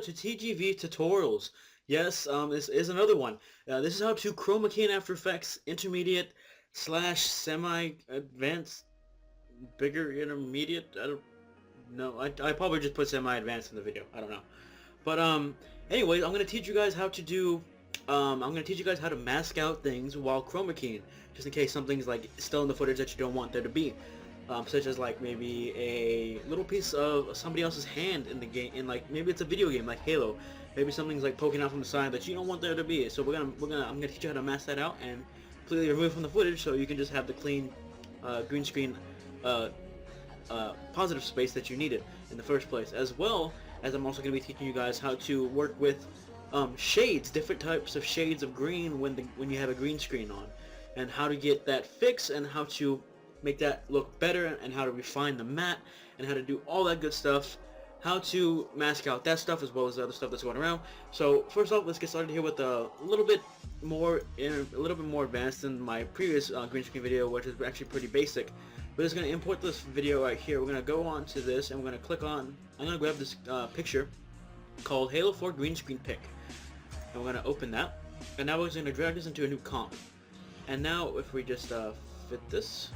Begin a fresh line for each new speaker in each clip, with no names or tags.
to TGV tutorials. Yes, this is another one. This is how to chroma key in After Effects Intermediate slash semi-advanced, bigger intermediate. I don't know. I probably just put semi-advanced in the video. I don't know. But anyways, I'm gonna teach you guys how to do. I'm gonna teach you guys how to mask out things while chroma keying, just in case something's like still in the footage that you don't want there to be. Such as like maybe a little piece of somebody else's hand in the game, in like maybe it's a video game like Halo. Maybe something's like poking out from the side that you don't want there to be. So I'm gonna teach you how to mask that out and completely remove it from the footage, so you can just have the clean green screen positive space that you needed in the first place. As well as I'm also gonna be teaching you guys how to work with shades, different types of shades of green when you have a green screen on, and how to get that fixed and how to make that look better, and how to refine the matte, and how to do all that good stuff, how to mask out that stuff as well as the other stuff that's going around. So first off, let's get started here with a little bit more advanced than my previous green screen video, which is actually pretty basic. We're just going to import this video right here. We're going to go on to this, and we're going to click on, I'm going to grab this picture called Halo 4 green screen pic, and we're going to open that, and now we're just going to drag this into a new comp. And now if we just fit this,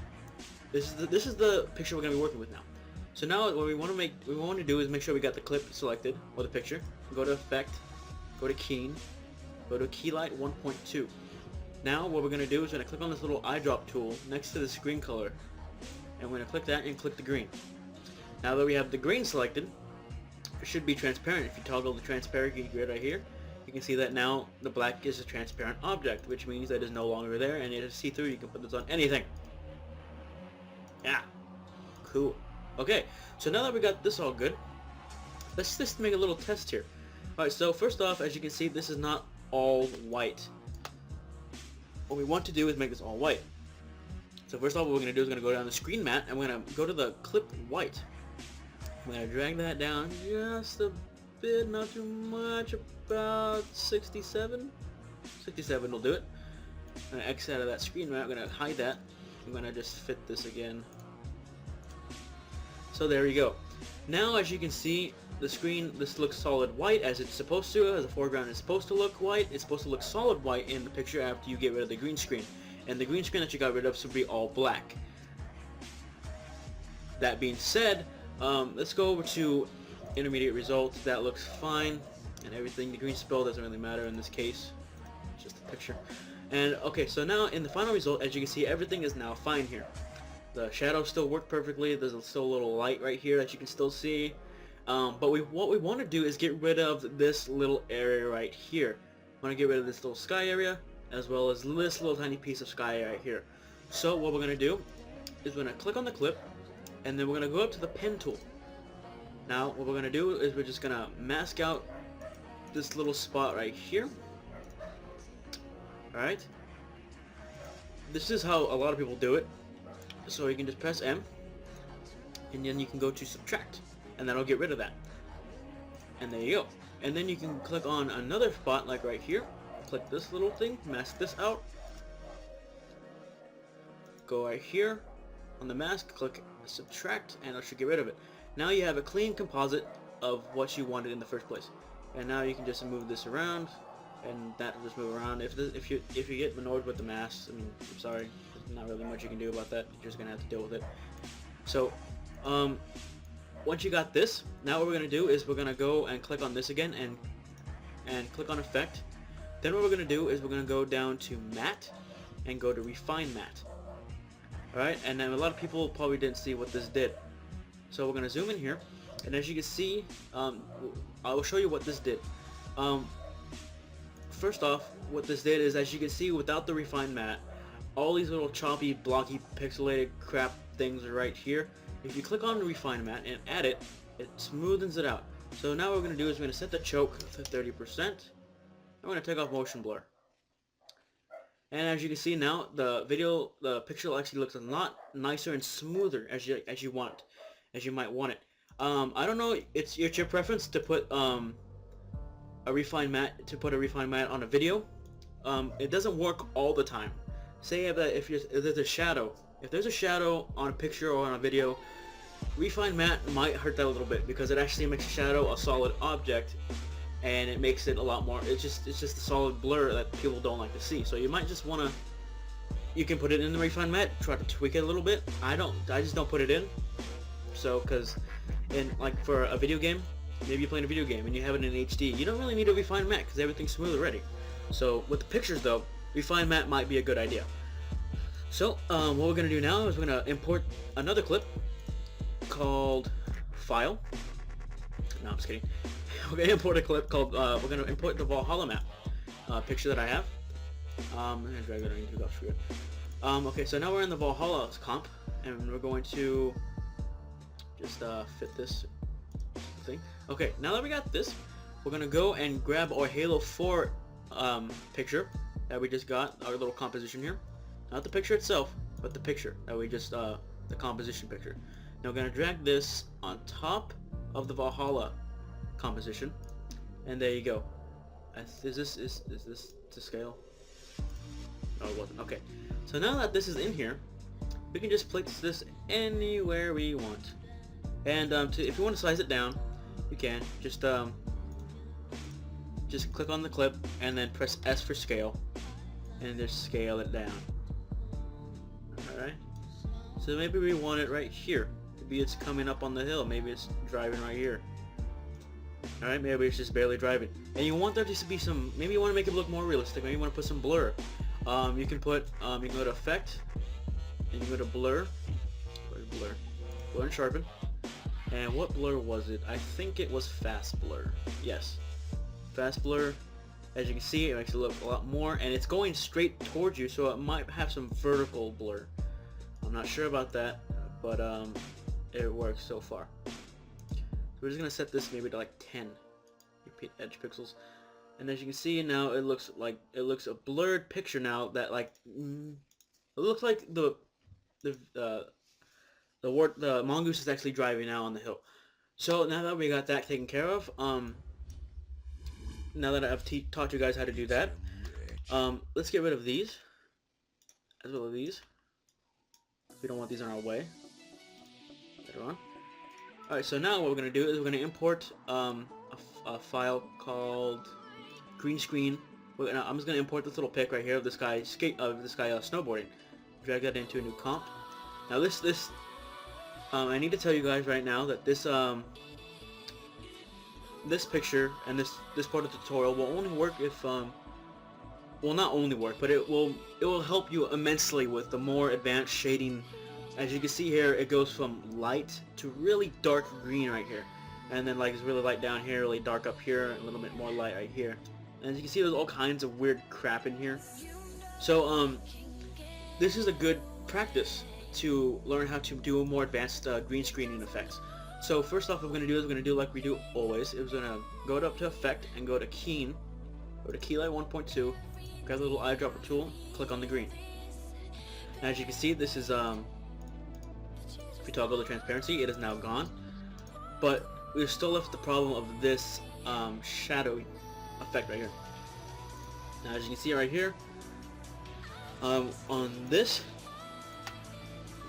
this is the picture we're going to be working with now. So now what we want to do is make sure we got the clip selected, or the picture. Go to Effect, go to Keying, go to Keylight 1.2. Now what we're going to do is we're going to click on this little eyedrop tool next to the screen color, and we're going to click that and click the green. Now that we have the green selected, it should be transparent. If you toggle the transparency grid right here, you can see that now the black is a transparent object, which means that it is no longer there and it is see-through. You can put this on anything. Yeah, cool. Okay, so now that we got this all good, let's just make a little test here. Alright, so first off, as you can see, this is not all white. What we want to do is make this all white. So first off, what we're going to do is we're going to go down the screen mat, and we're going to go to the clip white. I'm going to drag that down just a bit, not too much, about 67. 67 will do it. I'm going to X out of that screen mat, I'm going to hide that. I'm going to just fit this again. So there you go. Now as you can see, the screen, this looks solid white as it's supposed to, as the foreground is supposed to look white. It's supposed to look solid white in the picture after you get rid of the green screen. And the green screen that you got rid of should be all black. That being said, let's go over to intermediate results. That looks fine and everything. The green spell doesn't really matter in this case. It's just a picture. And okay, so now in the final result, as you can see, everything is now fine here. The shadows still work perfectly. There's still a little light right here that you can still see. But what we want to do is get rid of this little area right here. We want to get rid of this little sky area, as well as this little tiny piece of sky right here. So what we're going to do is we're going to click on the clip, and then we're going to go up to the pen tool. Now what we're going to do is we're just going to mask out this little spot right here. Alright. This is how a lot of people do it. So you can just press M, and then you can go to subtract, and that'll get rid of that. And there you go. And then you can click on another spot like right here, click this little thing, mask this out, go right here on the mask, click subtract, and it should get rid of it. Now you have a clean composite of what you wanted in the first place. And now you can just move this around, and that will just move around. If you get annoyed with the masks, I mean, I'm sorry, there's not really much you can do about that. You're just gonna have to deal with it. So once you got this, now what we're gonna do is we're gonna go and click on this again and click on effect. Then what we're gonna do is we're gonna go down to matte and go to refine matte. Alright, and then a lot of people probably didn't see what this did. So we're gonna zoom in here, and as you can see, I will show you what this did. First off, what this did is, as you can see, without the refine matte, all these little choppy, blocky, pixelated crap things are right here. If you click on the refine matte and add it, it smoothens it out. So now what we're going to do is we're going to set the choke to 30%. I'm going to take off motion blur. And as you can see now, the picture actually looks a lot nicer and smoother as you might want it. I don't know, it's your preference to put a refine matte on a video. It doesn't work all the time. Say that if there's a shadow on a picture or on a video, refine matte might hurt that a little bit because it actually makes a shadow a solid object and it makes it a lot more. It's just a solid blur that people don't like to see. So you might just want to. You can put it in the refine matte, try to tweak it a little bit. I just don't put it in. So, because in like for a video game, maybe you're playing a video game and you have it in HD, you don't really need a refine matte because everything's smooth already. So with the pictures though, refine matte might be a good idea. So what we're gonna do now is we're gonna import another clip called file. No, I'm just kidding. We're gonna import a clip called we're gonna import the Valhalla map picture that I have. I'm gonna drag it into the screen. Okay, so now we're in the Valhalla comp, and we're going to just fit this thing. Okay, now that we got this, we're gonna go and grab our Halo 4 picture that we just got, our little composition here. Not the picture itself, but the picture that we just, the composition picture. Now we're gonna drag this on top of the Valhalla composition, and there you go. Is this to scale? Oh, it wasn't. Okay. So now that this is in here, we can just place this anywhere we want. And if you want to size it down, you can just click on the clip and then press S for scale, and just scale it down. All right. So maybe we want it right here. Maybe it's coming up on the hill. Maybe it's driving right here. All right. Maybe it's just barely driving. And you want there to be some. Maybe you want to make it look more realistic. Maybe you want to put some blur. You can put. You can go to Effect, and you go to Blur. Where's Blur? Blur and Sharpen. And what blur was it? I think it was Fast Blur. Yes. Fast Blur. As you can see, it makes it look a lot more, and it's going straight towards you, so it might have some vertical blur. I'm not sure about that, but it works so far. So we're just gonna set this maybe to like 10 edge pixels, and as you can see now, it looks a blurred picture now. That like it looks like the mongoose is actually driving now on the hill. So now that we got that taken care of, now that I've taught you guys how to do that, let's get rid of these, as well as these. We don't want these in our way later on. Alright, so now what we're going to do is we're going to import a file called green screen. I'm just going to import this little pic right here of this guy snowboarding. Drag that into a new comp. Now this I need to tell you guys right now that this this picture and this part of the tutorial will only work if well, not only work, but it will help you immensely with the more advanced shading. As you can see here, it goes from light to really dark green right here, and then like it's really light down here, really dark up here, a little bit more light right here. And as you can see, there's all kinds of weird crap in here. So this is a good practice to learn how to do more advanced green screening effects. So first off, what we're going to do is we're going to do like we do always. It was going to go up to Effect and go to Keying, go to Keylight 1.2, grab the little eyedropper tool, click on the green. Now, as you can see, this is if you toggle the transparency, it is now gone. But we've still left the problem of this shadowy effect right here. Now, as you can see right here, on this,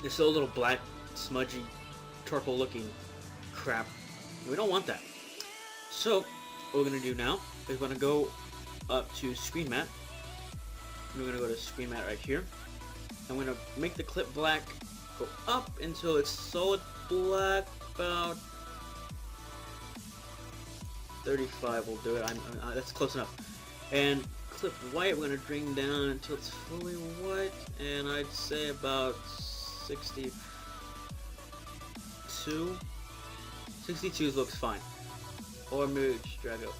there's still a little black, smudgy, charcoal-looking crap. We don't want that. So what we're going to do now is we're going to go up to Screen Matte. We're going to go to Screen Matte right here. I'm going to make the clip black, go up until it's solid black, about 35 will do it. That's close enough. And clip white, we're going to bring down until it's fully white, and I'd say about 62 looks fine. Or maybe just drag up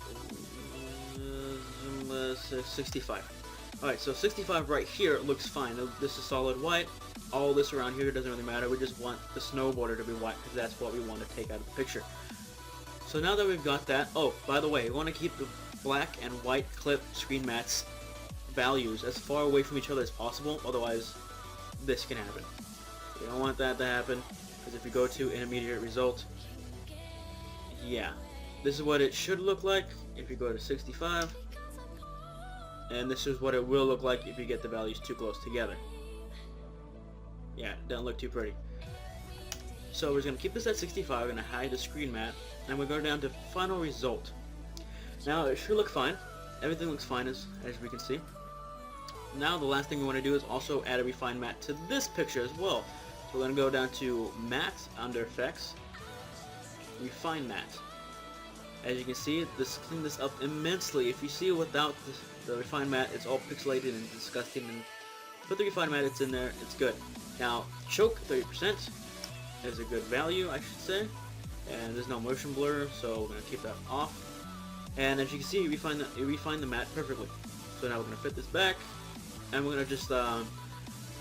65. Alright, so 65 right here looks fine. This is solid white. All this around here doesn't really matter. We just want the snowboarder to be white because that's what we want to take out of the picture. So now that we've got that, oh, by the way, we want to keep the black and white clip screen mattes values as far away from each other as possible, otherwise this can happen. We don't want that to happen, because if you go to intermediate result, yeah, this is what it should look like if you go to 65, and this is what it will look like if you get the values too close together. Yeah, it doesn't look too pretty. So we're just going to keep this at 65, we're going to hide the screen matte, and we go down to final result. Now it should look fine. Everything looks fine as we can see. Now the last thing we want to do is also add a refine matte to this picture as well. So we're going to go down to matte under effects, refine matte. As you can see, this cleaned this up immensely. If you see without the refine matte, it's all pixelated and disgusting. And put the refine matte, it's in there, it's good. Now choke 30% is a good value, I should say. And there's no motion blur, so we're going to keep that off. And as you can see, you refine the matte perfectly. So now we're going to fit this back, and we're going to just, to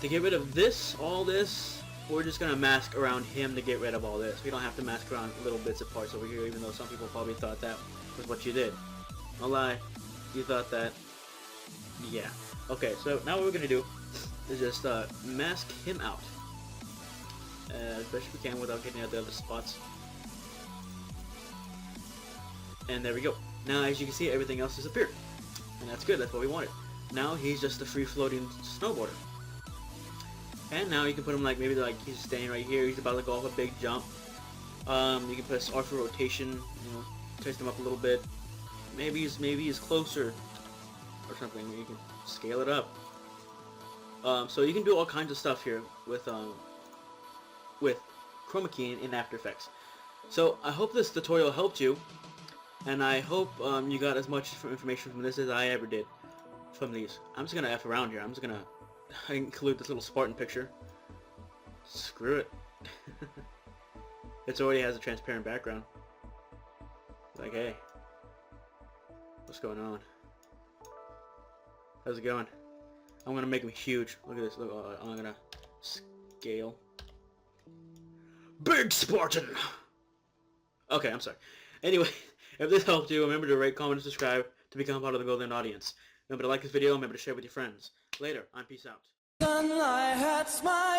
get rid of this, all this, we're just going to mask around him to get rid of all this. We don't have to mask around little bits of parts over here, even though some people probably thought that was what you did. No lie, you thought that. Yeah. Okay, so now what we're going to do is just mask him out as best we can without getting out the other spots. And there we go. Now as you can see, everything else disappeared. And that's good, that's what we wanted. Now he's just a free-floating snowboarder. And now you can put him like, maybe like he's staying right here, he's about to go off a big jump. You can put R for rotation, you know, twist him up a little bit. Maybe he's closer or something. You can scale it up. So you can do all kinds of stuff here with Chroma keying in After Effects. So I hope this tutorial helped you, and I hope you got as much information from this as I ever did from these. I'm just gonna F around here. I'm just gonna include this little Spartan picture. Screw it. It already has a transparent background. Like, hey, what's going on? How's it going? I'm gonna make him huge. Look at this. Look, I'm gonna scale. Big Spartan. Okay, I'm sorry. Anyway, if this helped you, remember to rate, comment, and subscribe to become part of the golden audience. Remember to like this video. Remember to share with your friends. Later. I'm peace out. Sunlight hurts my